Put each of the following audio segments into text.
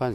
5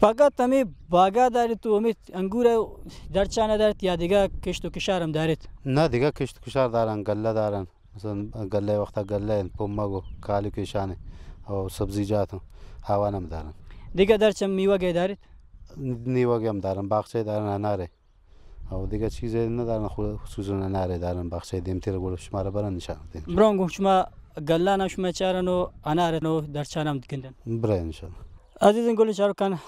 فقط تمی باغ داری تو امید انگور درچانه دارد یا دیگه کشت و کشارم دارید؟ نه دیگه کشت و کشار دارن گله دارن مثلا گله وقتا گله پمگو کالی کشانه و سبزیجات هوا نم دارن دیگه درچم میوه دارید؟ میوه هم دارن باغچه دارن اناره و دیگه چیزی ندارن، خصوصا انار دارن بخشای دیمتر گل شماره برن نشان دین برانگو شما گلان شما چارنو انار نو در چانم دکندن برای انشالله. عزیزان گل چاروکان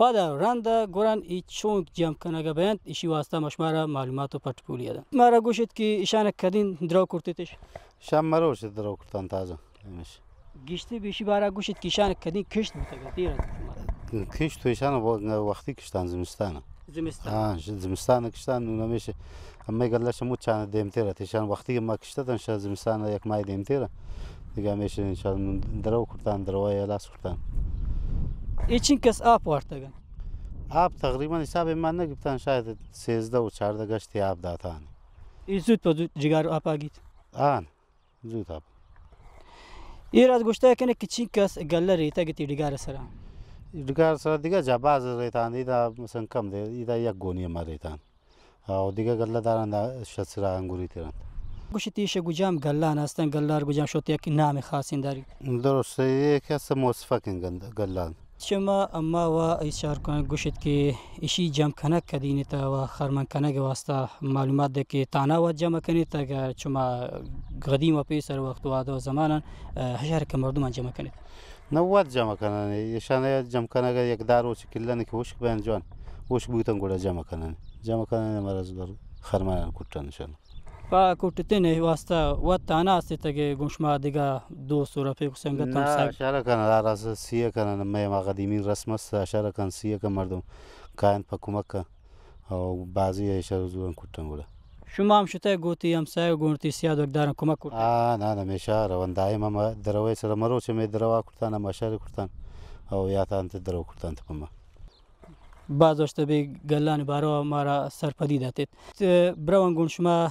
پادا راندا گوران ایچون جمع کنگه بیند ایشی واسطه مشمارا معلوماتو پرتپولیه ده مارا گوشت که ایشان کدین درو کرتیتش شام مروش درو کرتن تازه میشه گشتی بیشی بارا گوشت که ایشان کدین کشت بوده دیره کشت تو ایشان وقتی کشتن زمستانه زمستان زمستانه کشتن اون میشه اما گلش مو چانه دیمتره ایشان وقتی ما کشتن ش زمستانه یک ماه دیمتره دیگه میشه ان شاء الله درو کرتن دروای لاس کرتن ایچین کس آب وارتگن آب تقریبا حساب من نگفتن شاید 13 و 14 گشتی آب داتن زود په زود جگر آب آگید آن زود آب ایراد گوشته کنه که چین کس گله ریتا گتی دیگر سرا دیگر سر دیگه جباز ریتان ایدا مثلا کم دی ایدا یک گونی ما ریتان او دیگه گله دارن شسرا انگوری ترند گوشتی ش گوجام گلان هستن گلار گوجام شوت یک نام خاصین داری درسته یک اس موصفکن گلان شما اما و اشار کنه گوشت که ایشی جمع کنه کدینی تا و خرمن کنه که واسطه معلومات ده که تانا و جمع کنی تا که شما قدیم و پیسر وقت و عاده و زمانا هشار که مردم جمع کنید نوات جمع کنن یشانه جمع کنه که یک دارو چکلنی که وشک بین جان وشک بوتن گودا جمع کنن مرز دار خرمن کوتنشن پا کوتتنه واسطه و تانا است تا که گوشما دیگه 200 روپیه کوسنگ تام سگ اشاره کنه راز سیه کنه ما قدیمی رسم است اشاره کن سیه که مردم کاین پکومک او بعضی اشاره زورن کوتن گودا شما هم شته گوتی هم سایه گونتی سیاد وقدارن کمک کرد نه میشه روان دائما ما دروای سره مرو چې می دروا کوتن ما اشاره کوتن او یا تا انت درو کوتن ته ما بعض وقت به گلان بارو مارا سرپدی داتید براون شما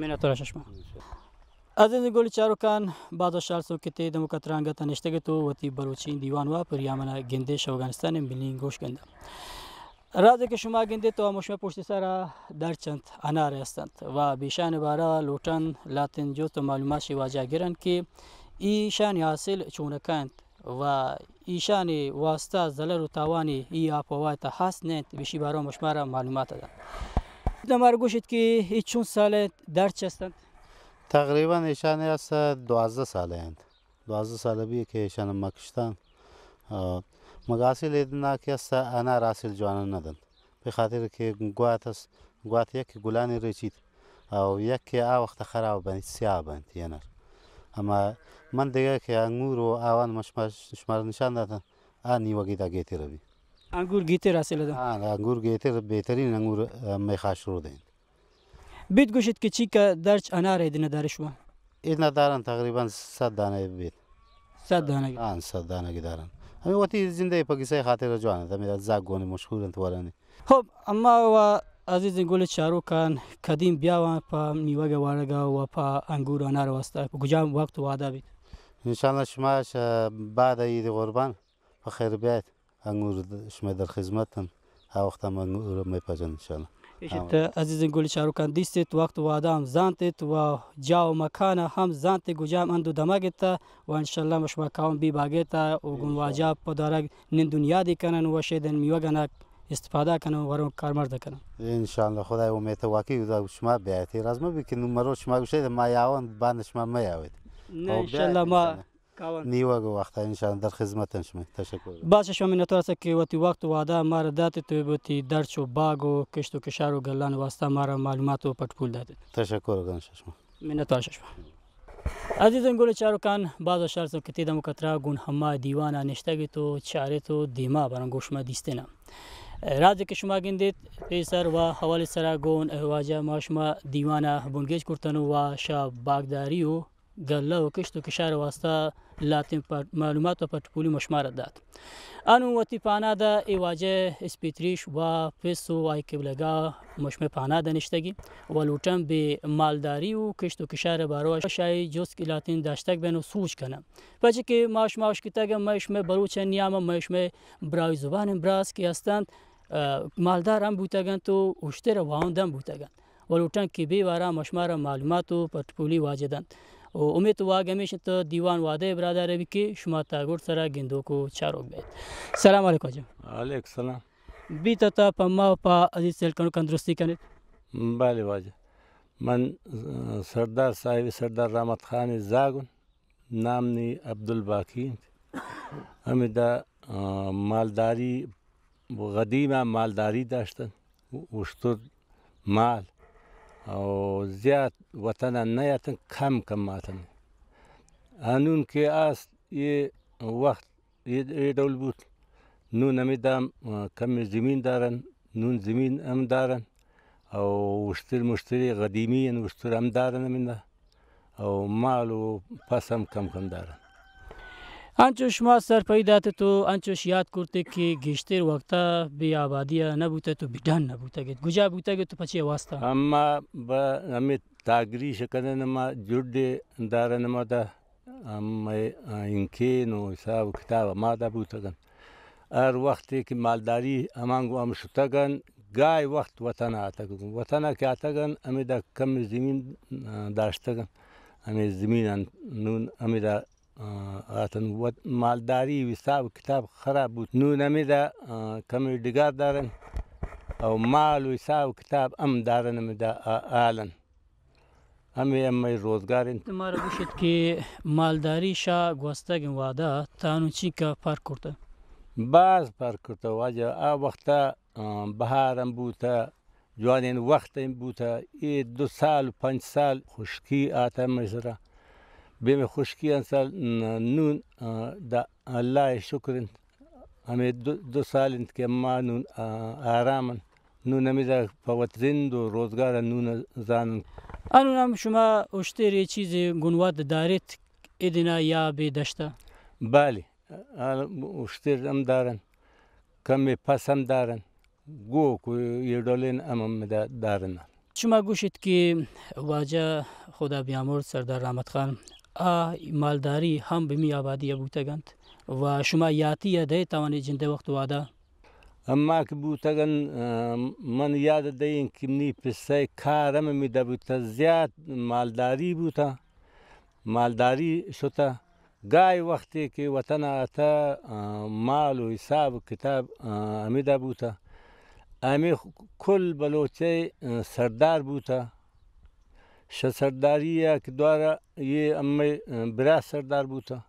من تو شما عزیز گل چاروکان بعد شال سو کته دمو کترانګه تنشتګه تو وتی بلوچین دیوان و پریامنا گندش افغانستان ملی گوش گنده راز که شما گنده تو مشمه پشت سر در چند انار هستند و بیشان بارا لوتن لاتن جو تو معلومات شی واجا گرن که ایشان حاصل چونکند و ایشان واسطه زلر و توانی ای اپوات خاص نه بیشی بارا مشمار معلومات ده دمار گوشت که ای چون سال در هستند تقریبا ایشان است 12 ساله اند 12 ساله بی که ایشان مکشتن مغاسل ایدنا که است انا راسل جوانان ندن به خاطر که گوات یک گلانی ریچید او یک آ وقت خراب بند سیاه بند ینر اما من دیگه که انگور و آوان شمار نشان دادن آنی وگی دا گیتی روی انگور گیتی راسل دن انگور گیتی بهترین انگور میخاش رو دین بیت گوشت که چی که درچ انار ایدنا دارش و ایدنا دارن تقریبا 100 دانه بیت 100 دانه 100 دانه دارن همین وقتی زنده پاکیزه خاطر جوانه دمیده زاگونی مشهور انتوارانی خب اما و عزیز گل چاروکان کدیم بیا پا میوه وارگا و پا انگور انار واسطه کجا وقت و عاده بید ان شاء الله شماش بعد عید قربان بخیر بیاید انگور شما در خدمتتون ها وقت ما انگور میپزن ان شاء الله اشت عزیز گل چاروکان دیست وقت و عاده هم زانت و جا و مکان هم زانت گجام اندو دماغت و ان شاء الله مشما کام بی باگت و گون واجب پدارگ نن دنیا دی کنن و شیدن میوه گنک استفاده کنن و کارمرد کنن ان شاء الله خدای امید واقعی شما بیاید رازم بی که نمرو شما گوشه ما یاون باند شما میاوید نه ان شاء الله ما نیوه وقت ان شاء الله در خدمتتون شما تشکر باشه شما منتظر است که وقتی وقت و عاده مار دات تو بوتی درچ و باغ و کشت و کشار و گلان واسطه مار معلومات و پټپول دات تشکر کنم شما منتظر شما عزیزان گل چاروکان بعض اشار سو کتی دمو کترا گون همه دیوانا نشتگی تو چاره تو دیما بران گوشما دیستینا راز که شما گندید پیسر و حوالی سرا گون واجه ماشما دیوانا بونگیج کرتن و شا باغداری و گله و کشت و کشار واسطه لاتین معلومات و پټپولی مشمار داد انو وتی پانا دا ایواجه اسپیتریش و پسو ای کبلگا مشمه پانا دنشتگی و لوتن به مالداری و کشت و کشار بارو شای جوس کی لاتین داشتک بنو سوچ کنم بچه که ماش کتاگ مشمه بلوچ نیام مشمه برای زبان براس کی هستند مالدار هم بوتگن تو اشتر واندم بوتگن ولوتن کی بی وارا مشمار معلومات و پټپولی واجدن و امید واگمیش تو دیوان واده برادر بی که شما تاگور سرا گندو کو چاروک بید سلام علیکم جم علیکم سلام بیتا تا پا پا عزیز سلکنو کندرستی کنید بله واجه من سردار صاحب سردار رحمت خان زاگون نام نی عبدالباقی همی دا مالداری قدیم مالداری داشتن اشتر مال او زیاد وطن نیاتن کم ماتن انون که است یه وقت یه دول بود نون همی دام کم زمین دارن نون زمین هم دارن او مشتری قدیمی اشتر هم دارن همینده او مال و پس هم کم دارن انچو شما سر پیدات تو انچوش یاد کرده که گشتر وقتا بی آبادی نبوده تو بیدان نبوده گید گجا بوده گید تو پچه واسطه اما با همی تاگری شکنه نما جرد دارن ما ده اما اینکه نو حساب کتاب ما ده بوده گن هر وقتی که مالداری همانگو هم شده گن گای وقت وطن آتا گن وطن که آتا گن همی ده کم زمین داشته گن همی زمین نون همی ده آتن مالداری حساب کتاب خراب بود نون همی ده کم دیگر دارن او مال و حساب کتاب ام دارن همی ده آلن همی روزگار تمہارا گوشت که مالداری شا گوستگن وادا تانو چی که فرق کرده باز فرق کرده واجه وقتا بهارم بوده جوانین وقت این بوده ای 2 سال و 5 سال خشکی آتا مزرا بیم خشکی انسال نون دا الله شکرین همه 2 سال که ما نون آرامن نون همی دا فوت زند و روزگار نون زانن انو نام شما اشتری چیز گنواد دارید ایدنا یا بی دشته بله اشتر هم دارن کمی پس هم دارن گو که یه دولین هم دارن شما گوشت که واجه خدا بیامرد سردار رحمت خان مالداری هم بمی آبادی بوتگند و شما یاتی ده توانی جنده وقت وادا اما که بوتگن من یاد دهیم که منی پسای کارم میده بوده زیاد مالداری بوده مالداری شده گای وقتی که وطن آتا مال و حساب کتاب میده بوده امی کل بلوچه سردار بوده سرداری که دواره یه امی براز سردار بوده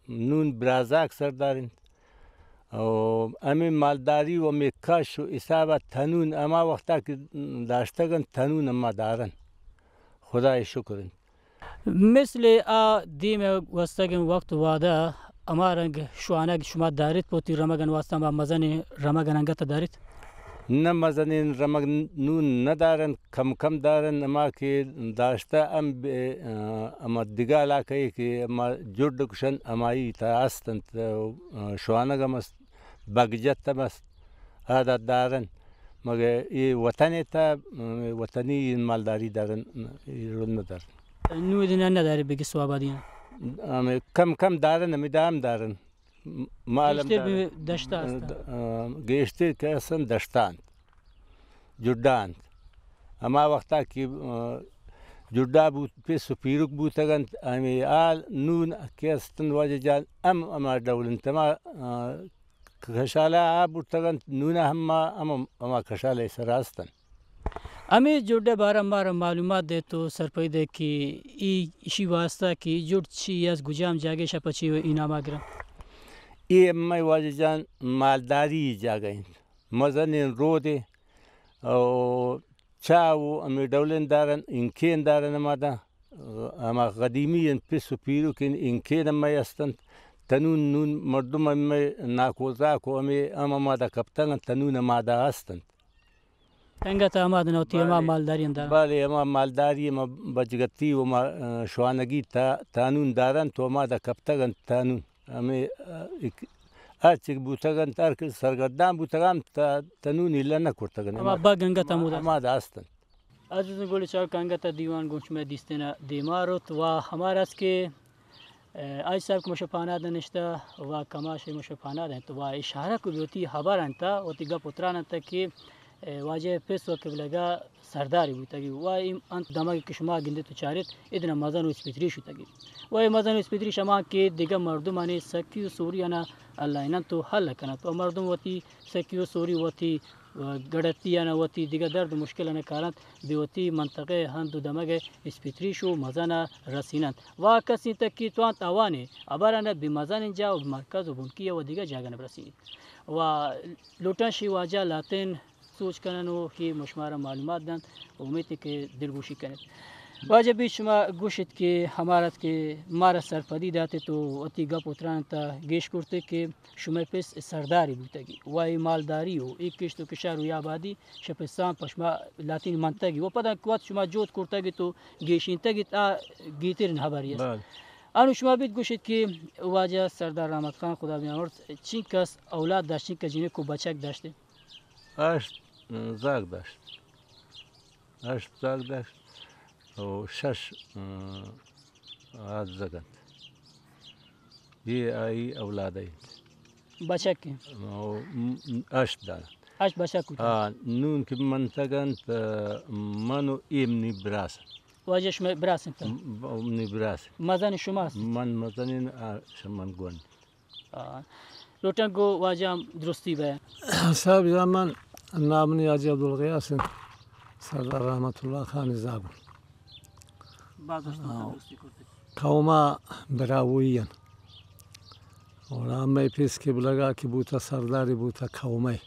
نون برازاک سردارین او امی مالداری و امی کاش و حساب تنون اما وقتا که داشتگن تنون اما دارن خدای شکرین مثل دیم وستگن وقت وادا اما رنگ شوانه شما دارید پوتی رمگن واسطه ما مزن رمگن انگت دارید نه مزنین رمگ نون ندارن کم دارن اما که داشته اما دیگه علاقه که اما جرد کشن اما ای تا هستند شوانگم است بگجت است عادت دارن مگه ای وطنی تا وطنی مالداری دارن رو ندارن نو دینا نداری بگی سوابادی کم دارن امیدام دارن معلم گشتر دشته است گشتر که اصلا دشتاند جرداند اما وقتا که جردا بود پیس و پیروک بودتگند امی آل نون که استن واجه جان اما دولن تما کشاله بودتگند نون اما کشاله سراستن امی جرده بارا مارا معلومات ده تو سرپیده که ایشی واسطه که جرد چی از گجام جاگه شپچی و اینام آگرم ای امی واجه جان مالداری جاگه مزنین روده او چاو امی دولن دارن اینکین دارن اما قدیمی پیس و پیروکین اینکین امی استند تنون نون مردم امی ناکوزاکو اما ما دا کپتن تنون ما دا استند تنگت آمد نوتی ما مالداری اندار بله اما مالداری ما بجگتی و ما شوانگی تانون دارن تو ما دا کپتگن تانون امی هرچی بوتگن ترک سرگردان بوتگن تانون ایلا نکرتگن اما با گنگت آمود اما دا هستن عزیز گل چار کنگت دیوان گوشم دیستنا دیماروت و ہمارا است که آج صاحب که مشپانا دنشتا و کماش مشپانا دن تو و اشاره کو بیوتی خبر انتا و تیگا پتران انتا که واجه پیس و قبلگا سرداری بودتگی و این انت دماغی که شما گنده تو چارید ادنا مزن و اسپیتری شدتگی و این مزن و اسپیتری شما که دیگه مردمانی سکی و سوری انا الله اینن تو حل کند و مردم وتی سکی و سوری وتی گڑتی انا وتی دیگه درد مشکل انا کارند بیوتی منطقه هند و دماغ اسپیتری شو مزن رسینند و کسی تکی توان توانه ابرانه بمزن اینجا و مرکز و بنکیه و دیگه جاگن برسید و لوٹن شی واجه لاتین سوچ کنن و که مشمار معلومات دن امیدی که دلگوشی کنید واجه بیش شما گوشید که همارت که مارا سرپدی داته تو اتی گپ اتران تا گیش کرده که شما پس سرداری بودتگی و ای مالداری و ای کشت و کشار و یابادی شپستان پشما لاتین منطقی و پدا کوات شما جوت کرده تو گیشین تگی تا گیترین خبری است آنو شما بید گوشید که واجه سردار رحمت خان خدا بیامرد چین کس اولاد داشت چین کس جنه کو بچک داشته هشت زاگ داشت هشت زاگ داشت و شش آد زگند یه ای اولاده بچک و هشت دارند هشت بچک بود نون که منطقند منو ایمنی براسن واجه شما براسن تا امنی براسن مزن شماست من مزنین شمن گوند لوٹن گو واجه هم درستی به صاحب یا من نامنی حاجی عبدالغیاس سردار رحمت الله خان زاگون قوما براویین اور همه پیس که بلگا که بوتا سرداری بوتا قومه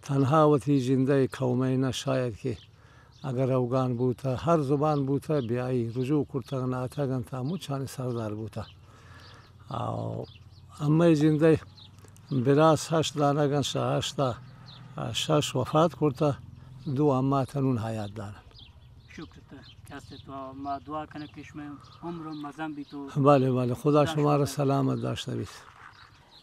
تنها وتی جنده قومه نه شاید که اگر اوگان بوتا هر زبان بوتا بیایی رجوع کرتگن آتگن تا مچانی سردار بوتا همه جنده براس هشت دانگن هشتا شش وفات کرتا دو اما تنون حیات دارن شکر تا تو ما دعا کنه که شما عمر و مزن بی تو بله بله خدا شما را سلامت داشته بید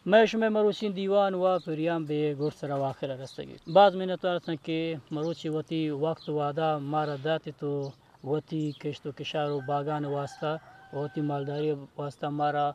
ما شما مروچین دیوان و پریام به گرس را واخر رستگی بعض منتوار هستن که مروچی وتی وقت وعده مارا داتی تو وتی کشت و کشار و باغان واسطه وتی مالداری واسطه مارا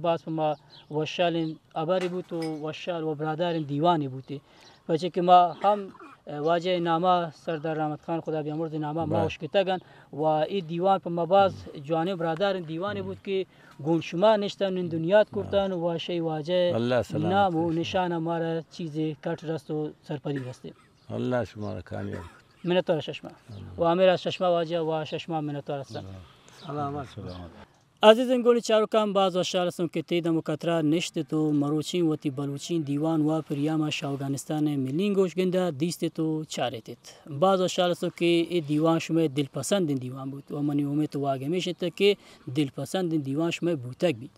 باز ما وشال ابری بود و وشال و برادر دیوانی بودی بچه که ما هم واجه نامه سردار رحمت خان خدا بیامرد نامه ما اشکتگن و این دیوان پر مباز جوانه برادر دیوانی بود که گون شما نشتن این دنیات کرتن و شی واجه نام و نشان مارا چیزی کٹ رست و سرپدی رسته الله شما را کامیاب منتور ششما و امیر ششما واجه و ششما منتور هستن سلامت عزیزان گل چاروکان باز و شالسم که تیدا مکترا نشت تو مروچین و تی بلوچین دیوان و پریاما افغانستان ملین گوش گنده دیست تو چارتید باز و شالسم که ای دیوان شما دلپسند دیوان بود و منی امید واقع میشد که دلپسند دیوان شما بوتک بید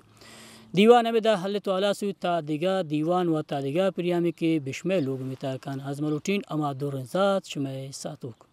دیوان همه دا حل تو علا سوی تا دیگه دیوان و تا دیگه پریامی که بشمه لوگ میتا کن از مروچین اما دورنزاد شما ساتوک